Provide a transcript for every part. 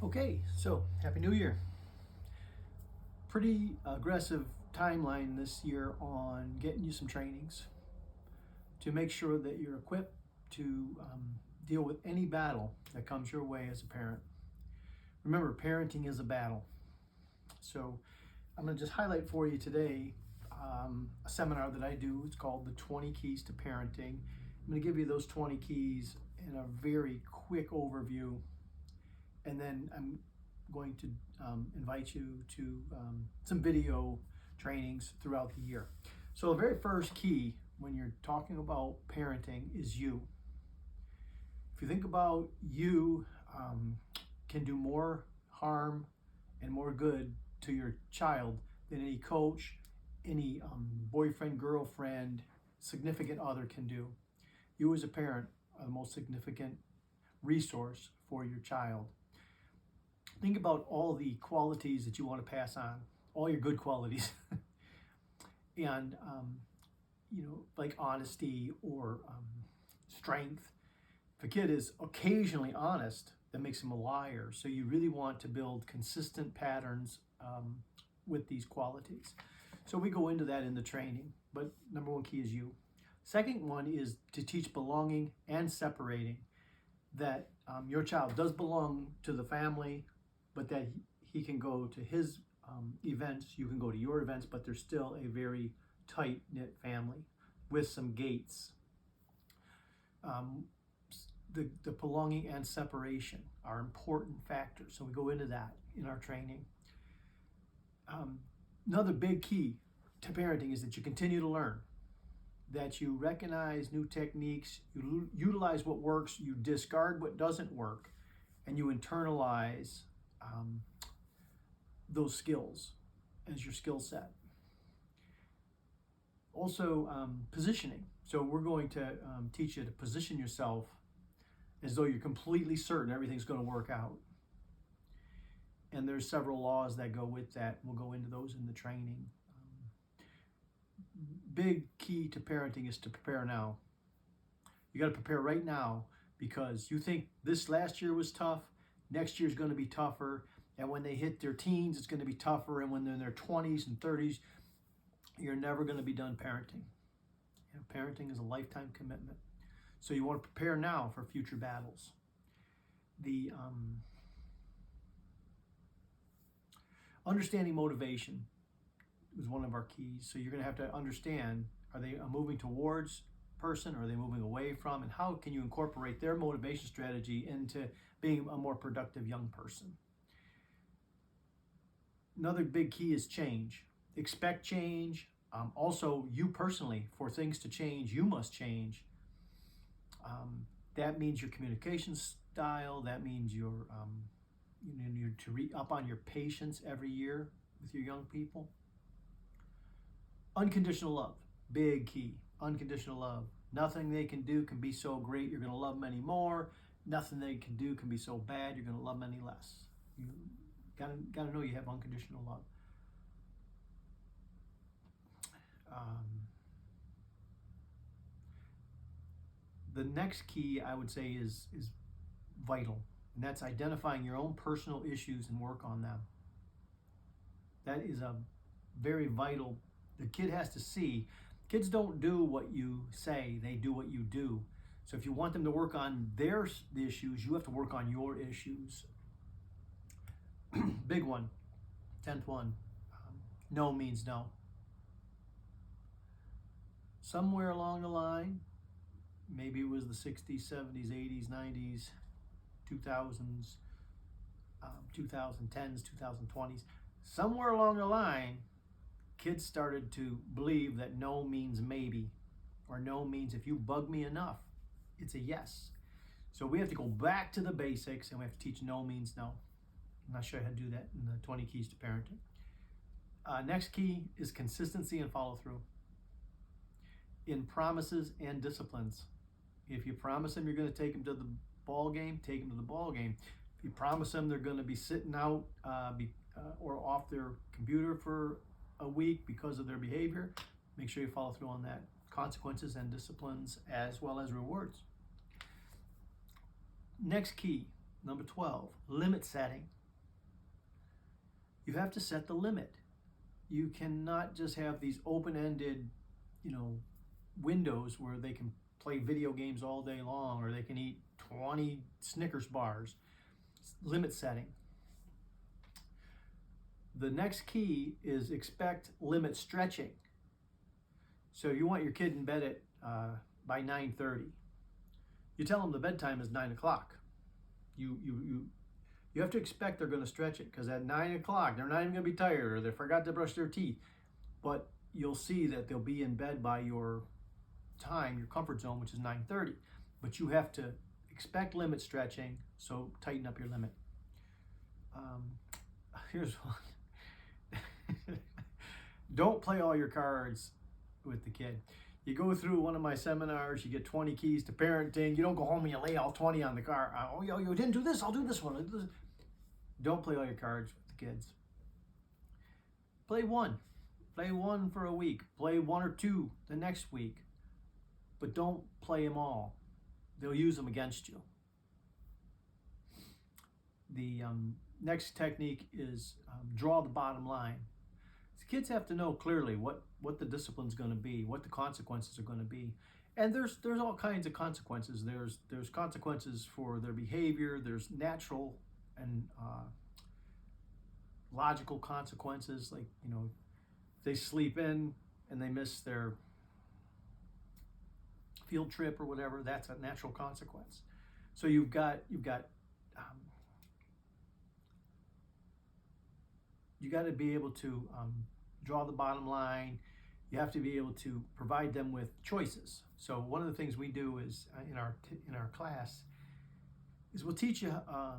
Okay, so Happy New Year. Pretty aggressive timeline this year on getting you some trainings to make sure that you're equipped to deal with any battle that comes your way as a parent. Remember, parenting is a battle. So I'm going to just highlight for you today a seminar that I do. It's called the 20 Keys to Parenting. I'm going to give you those 20 keys in a very quick overview, and then I'm going to invite you to some video trainings throughout the year. So the very first key when you're talking about parenting is you. If you think about you can do more harm and more good to your child than any coach, any boyfriend, girlfriend, significant other can do. You as a parent are the most significant resource for your child. Think about all the qualities that you want to pass on, all your good qualities, and like honesty or strength. If a kid is occasionally honest, that makes him a liar. So you really want to build consistent patterns with these qualities. So we go into that in the training, but number one key is you. Second one is to teach belonging and separating, that your child does belong to the family, but that he can go to his events, you can go to your events, but there's still a very tight-knit family with some gates. The belonging and separation are important factors, so we go into that in our training. Another big key to parenting is that you continue to learn, that you recognize new techniques, you utilize what works, you discard what doesn't work, and you internalize those skills as your skill set. Also, positioning. So we're going to teach you to position yourself as though you're completely certain everything's going to work out. And there's several laws that go with that. We'll go into those in the training. Big key to parenting is to prepare now. You got to prepare right now, because you think this last year was tough, next year's going to be tougher, and when they hit their teens, it's going to be tougher, and when they're in their 20s and 30s, you're never going to be done parenting. Parenting is a lifetime commitment. So you want to prepare now for future battles. The understanding motivation is one of our keys. So you're going to have to understand, are they moving towards person, or are they moving away from, and how can you incorporate their motivation strategy into being a more productive young person. Another big key is change. Expect change. Also, you personally, for things to change, you must change. That means your communication style. That means you're to up on your patience every year with your young people. Unconditional love, big key. Unconditional love. Nothing they can do can be so great you're going to love them anymore. Nothing they can do can be so bad you're going to love them any less. You gotta know you have unconditional love. The next key I would say is vital, and that's identifying your own personal issues and work on them. That is a very vital. The kid has to see. Kids don't do what you say, they do what you do. So if you want them to work on their issues, you have to work on your issues. Big one, 10th one, no means no. Somewhere along the line, maybe it was the 60s, 70s, 80s, 90s, 2000s, 2010s, 2020s, somewhere along the line, kids started to believe that no means maybe, or no means if you bug me enough, it's a yes. So we have to go back to the basics, and we have to teach no means no. I'm not sure how to do that in the 20 keys to parenting. Next key is consistency and follow through in promises and disciplines. If you promise them you're going to take them to the ball game, take them to the ball game. If you promise them they're going to be sitting out or off their computer for a week because of their behavior, make sure you follow through on that. Consequences and disciplines as well as rewards. Next key, number 12, limit setting. You have to set the limit. You cannot just have these open-ended, windows where they can play video games all day long or they can eat 20 Snickers bars. Limit setting. The next key is expect limit stretching. So you want your kid in bed at by 9:30. You tell them the bedtime is 9 o'clock. You have to expect they're going to stretch it, because at 9 o'clock they're not even going to be tired or they forgot to brush their teeth. But you'll see that they'll be in bed by your time, your comfort zone, which is 9:30. But you have to expect limit stretching, so tighten up your limit. Here's one. Don't play all your cards with the kid. You go through one of my seminars, you get 20 keys to parenting. You don't go home and you lay all 20 on the card. Oh, you didn't do this, I'll do this one. Don't play all your cards with the kids. Play one. Play one for a week. Play one or two the next week. But don't play them all. They'll use them against you. The next technique is draw the bottom line. So kids have to know clearly what the discipline's going to be, what the consequences are going to be. And there's all kinds of consequences. There's consequences for their behavior. There's natural and logical consequences, like, if they sleep in and they miss their field trip or whatever, that's a natural consequence. So you've got you got to be able to draw the bottom line. You have to be able to provide them with choices. So one of the things we do is in our class is we'll teach you a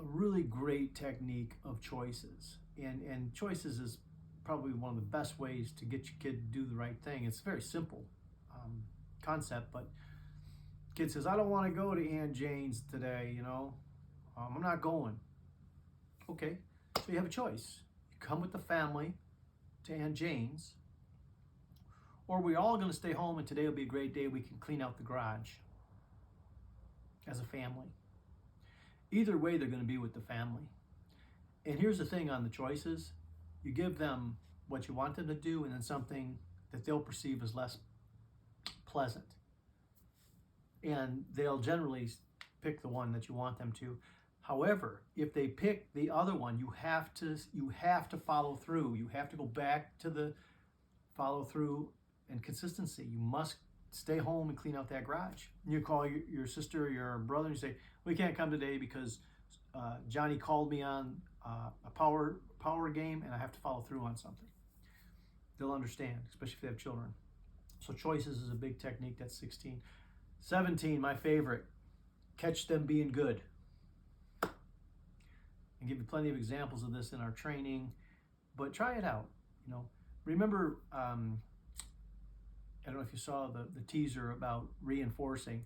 really great technique of choices. And choices is probably one of the best ways to get your kid to do the right thing. It's a very simple concept, but kid says, I don't want to go to Aunt Jane's today, I'm not going. Okay, so you have a choice. You come with the family to Aunt Jane's, or we're all going to stay home and today will be a great day. We can clean out the garage as a family. Either way, they're going to be with the family. And here's the thing on the choices. You give them what you want them to do and then something that they'll perceive as less pleasant. And they'll generally pick the one that you want them to. However, if they pick the other one, you have to follow through. You have to go back to the follow through and consistency. You must stay home and clean out that garage. You call your sister or your brother and you say, we can't come today because Johnny called me on a power game and I have to follow through on something. They'll understand, especially if they have children. So choices is a big technique. That's 16. 17, my favorite, catch them being good. I give you plenty of examples of this in our training, but try it out. Remember, I don't know if you saw the teaser about reinforcing,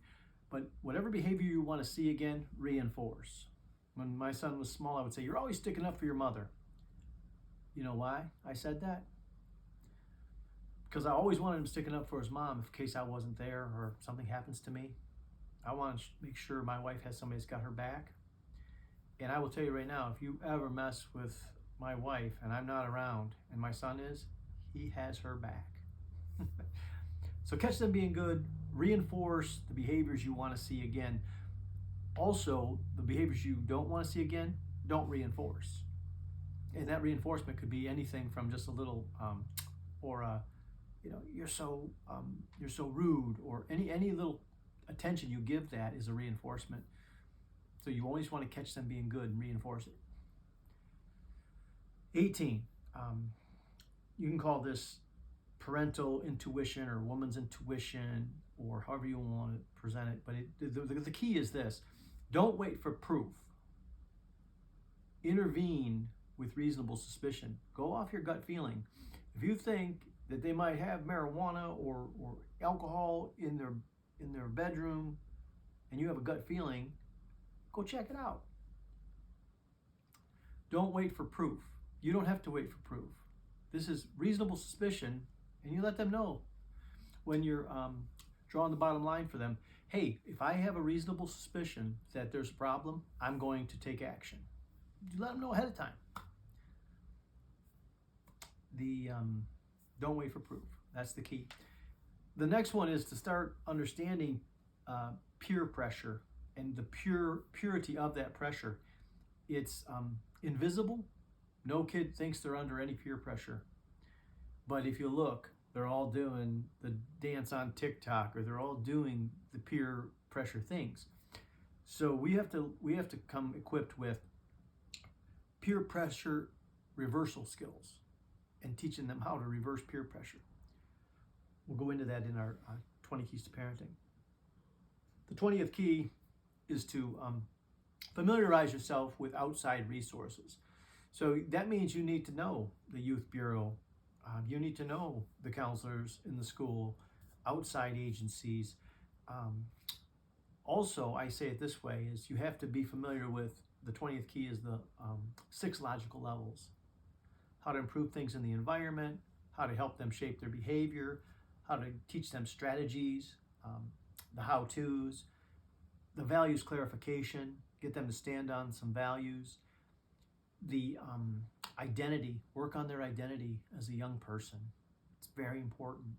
but whatever behavior you want to see again, reinforce. When my son was small, I would say, you're always sticking up for your mother. You know why I said that? Because I always wanted him sticking up for his mom in case I wasn't there or something happens to me. I want to make sure my wife has somebody that's got her back. And I will tell you right now, if you ever mess with my wife and I'm not around and my son is, he has her back. So catch them being good, reinforce the behaviors you want to see again. Also, the behaviors you don't want to see again, don't reinforce. And that reinforcement could be anything from just a little, you're so rude, or any little attention you give that is a reinforcement. So you always want to catch them being good and reinforce it. 18, you can call this parental intuition or woman's intuition or however you want to present it. But the key is this. Don't wait for proof. Intervene with reasonable suspicion. Go off your gut feeling. If you think that they might have marijuana or alcohol in their bedroom and you have a gut feeling, go check it out. Don't wait for proof. You don't have to wait for proof. This is reasonable suspicion, and you let them know when you're drawing the bottom line for them. Hey, if I have a reasonable suspicion that there's a problem, I'm going to take action. you let them know ahead of time. Don't wait for proof. That's the key. The next one is to start understanding peer pressure and the purity of that pressure. It's invisible. No kid thinks they're under any peer pressure. But if you look, they're all doing the dance on TikTok, or they're all doing the peer pressure things. So we have to come equipped with peer pressure reversal skills and teaching them how to reverse peer pressure. We'll go into that in our 20 Keys to Parenting. The 20th key is to familiarize yourself with outside resources. So that means you need to know the Youth Bureau. You need to know the counselors in the school, outside agencies. Also, I say it this way, is you have to be familiar with the 20th key is the 6 logical levels. How to improve things in the environment, how to help them shape their behavior, how to teach them strategies, the how-tos, the values clarification, get them to stand on some values, the identity, work on their identity as a young person. It's very important,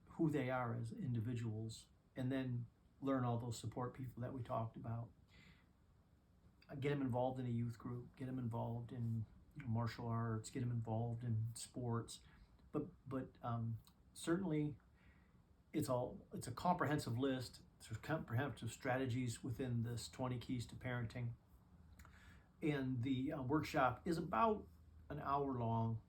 who they are as individuals, and then learn all those support people that we talked about. Get them involved in a youth group, get them involved in martial arts, get them involved in sports, but certainly it's a comprehensive list. There's comprehensive strategies within this 20 Keys to Parenting, and the workshop is about an hour long,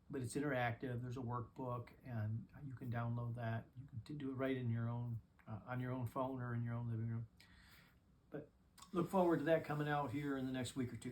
but it's interactive. There's a workbook, and you can download that. You can do it right in your own on your own phone or in your own living room. But look forward to that coming out here in the next week or two.